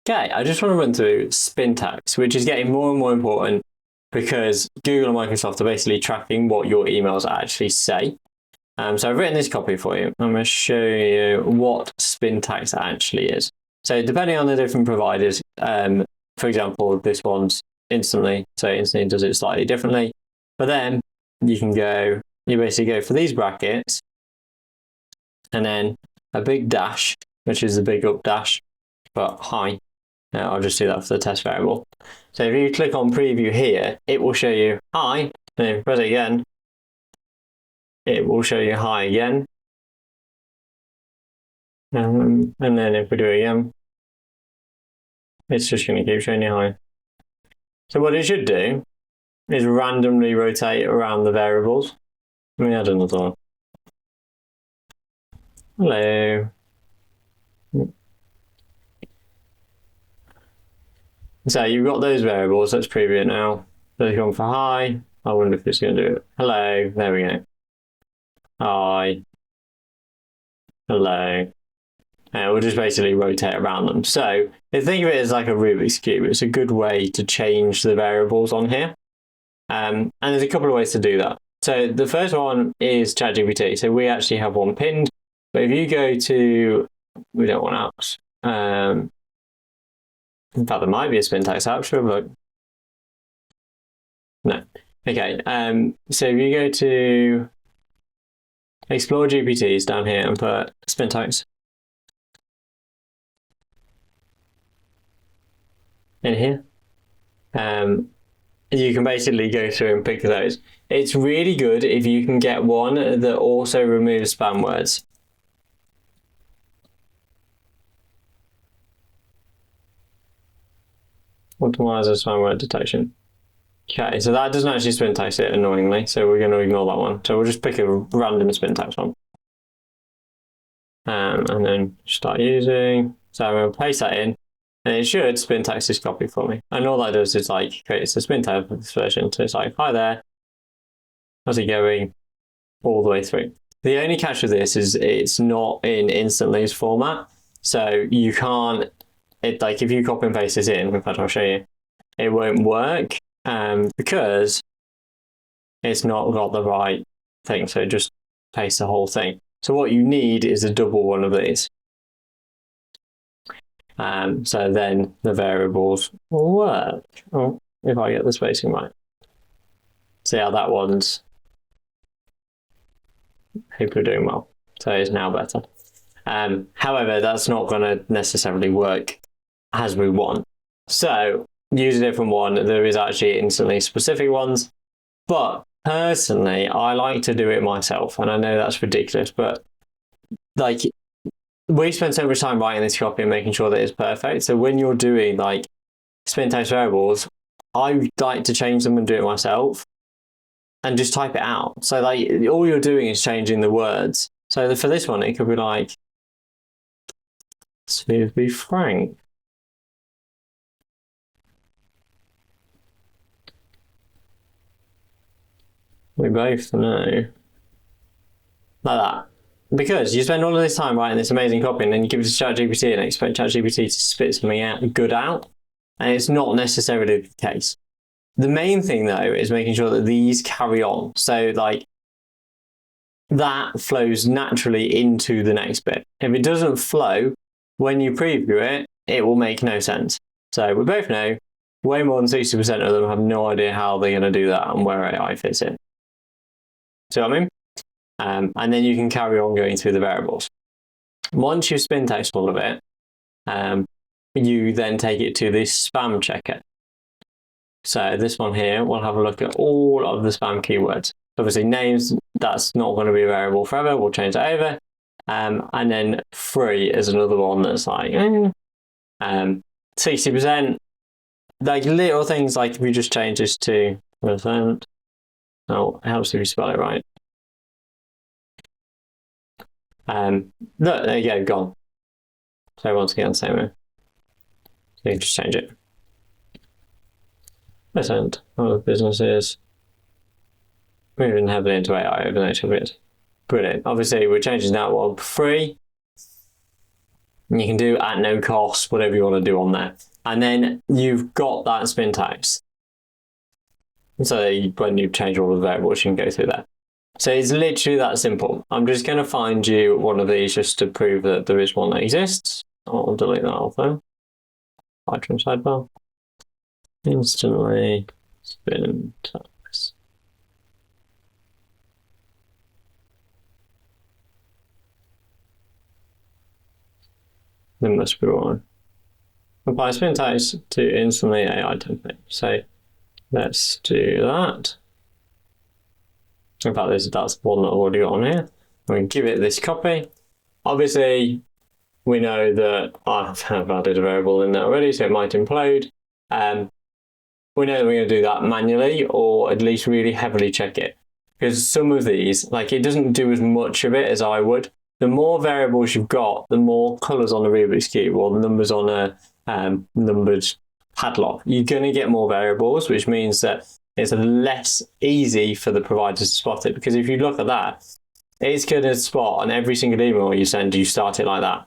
Okay, I just want to run through spintax, which is getting more and more important because Google and Microsoft are basically tracking what your emails actually say. So I've written this copy for you. I'm going to show you what spintax actually is. So depending on the different providers, for example, this one's instantly, so instantly does it slightly differently. But then you basically go for these brackets and then a big dash, which is the big up dash, but hi. Now I'll just do that for the test variable. So if you click on preview here, it will show you hi, and if you press it again, it will show you hi again. And then if we do it again, it's just going to keep showing you hi. So what it should do is randomly rotate around the variables. Let me add another one. Hello. So you've got those variables. Let's preview it now. So it's gone for hi. I wonder if it's going to do it. Hello. There we go. Hi. Hello. And we'll just basically rotate around them. So think of it as like a Rubik's Cube. It's a good way to change the variables on here. And there's a couple of ways to do that. So the first one is ChatGPT. So we actually have one pinned. But if you go to, we don't want apps. In fact, there might be a spintax app, sure, but no. Okay. So if you go to Explore GPTs down here and put spintax in here, you can basically go through and pick those. It's really good if you can get one that also removes spam words. Optimizer spam word detection. Okay, so that doesn't actually spintax it annoyingly, so we're going to ignore that one. So we'll just pick a random spintax one. And then start using. So I'm going to place that in, and it should spintax this copy for me. And all that does is like creates a spintax for this version. So it's like, hi there. How's it going? All the way through. The only catch with this is it's not in instantly's format. So you can't, like if you copy and paste this in fact I'll show you, it won't work because it's not got the right thing. So just paste the whole thing. So what you need is a double one of these. So then the variables will work. Oh, if I get the spacing right. See how that one's hopefully doing well. So it's now better. However, that's not going to necessarily work as we want. So use a different one. There is actually instantly specific ones, but personally, I like to do it myself. And I know that's ridiculous, but like we spend so much time writing this copy and making sure that it's perfect. So when you're doing like spintax variables, I like to change them and do it myself and just type it out. So like all you're doing is changing the words. So for this one, it could be like, to be frank. We both know. Like that. Because you spend all of this time writing this amazing copy and then you give it to ChatGPT and expect ChatGPT to spit something good out. And it's not necessarily the case. The main thing though is making sure that these carry on. So like that flows naturally into the next bit. If it doesn't flow, when you preview it, it will make no sense. So we both know way more than 60% of them have no idea how they're going to do that and where AI fits in. See what I mean? And then you can carry on going through the variables. Once you've spintaxed all of it, you then take it to this spam checker. So this one here, we'll have a look at all of the spam keywords. Obviously names, that's not going to be a variable forever. We'll change that over. And then free is another one that's like 60%. Like little things like if we just change this to %. Oh, it helps if you spell it right. Look, there you go, gone. So once again, same way. So you can just change it. % of businesses. Moving heavily into AI over the next bit. Brilliant. Obviously, we're changing that one free. And you can do at no cost, whatever you want to do on there. And then you've got that spintax. So when you change all the variables, you can go through that. So it's literally that simple. I'm just going to find you one of these just to prove that there is one that exists. I'll delete that also. Item sidebar. Instantly spintax. There must be one. Apply spintax to instantly AI template. So let's do that. In fact, that's one that I've already got on here. We can give it this copy. Obviously, we know that I have added a variable in there already, so it might implode. We know that we're going to do that manually, or at least really heavily check it. Because some of these, like, it doesn't do as much of it as I would. The more variables you've got, the more colours on a Rubik's Cube or the numbers on a numbered padlock, you're going to get more variables, which means that it's less easy for the provider to spot it. Because if you look at that, it's going to spot on every single email you send, you start it like that.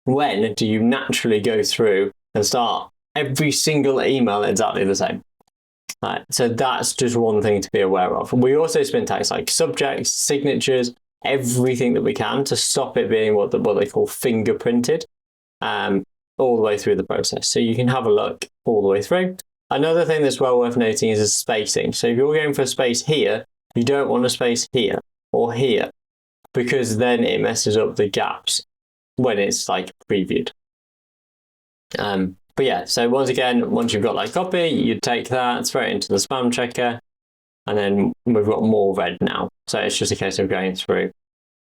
When do you naturally go through and start every single email exactly the same? Right, so that's just one thing to be aware of. We also spintax like subjects, signatures, everything that we can to stop it being what they call fingerprinted all the way through the process. So you can have a look all the way through. Another thing that's well worth noting is spacing. So if you're going for a space here, you don't want a space here or here, because then it messes up the gaps when it's like previewed. But yeah, so once again, once you've got that copy, you take that, throw it into the spam checker, and then we've got more red now. So it's just a case of going through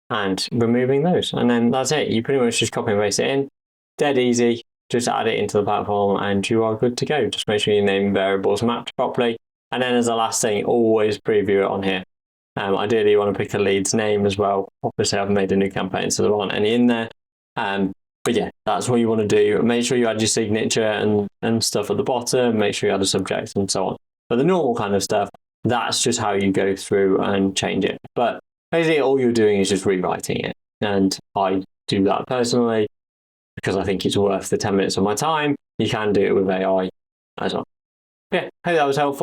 and removing those. And then that's it. You pretty much just copy and paste it in. Dead easy. Just add it into the platform and you are good to go. Just make sure your name variables mapped properly. And then as a last thing, always preview it on here. Ideally, you want to pick a lead's name as well. Obviously, I've made a new campaign, so there aren't any in there. But yeah, that's what you want to do. Make sure you add your signature and stuff at the bottom. Make sure you add a subject and so on. But the normal kind of stuff, that's just how you go through and change it. But basically, all you're doing is just rewriting it. And I do that personally because I think it's worth the 10 minutes of my time. You can do it with AI as well. Yeah, hope that was helpful.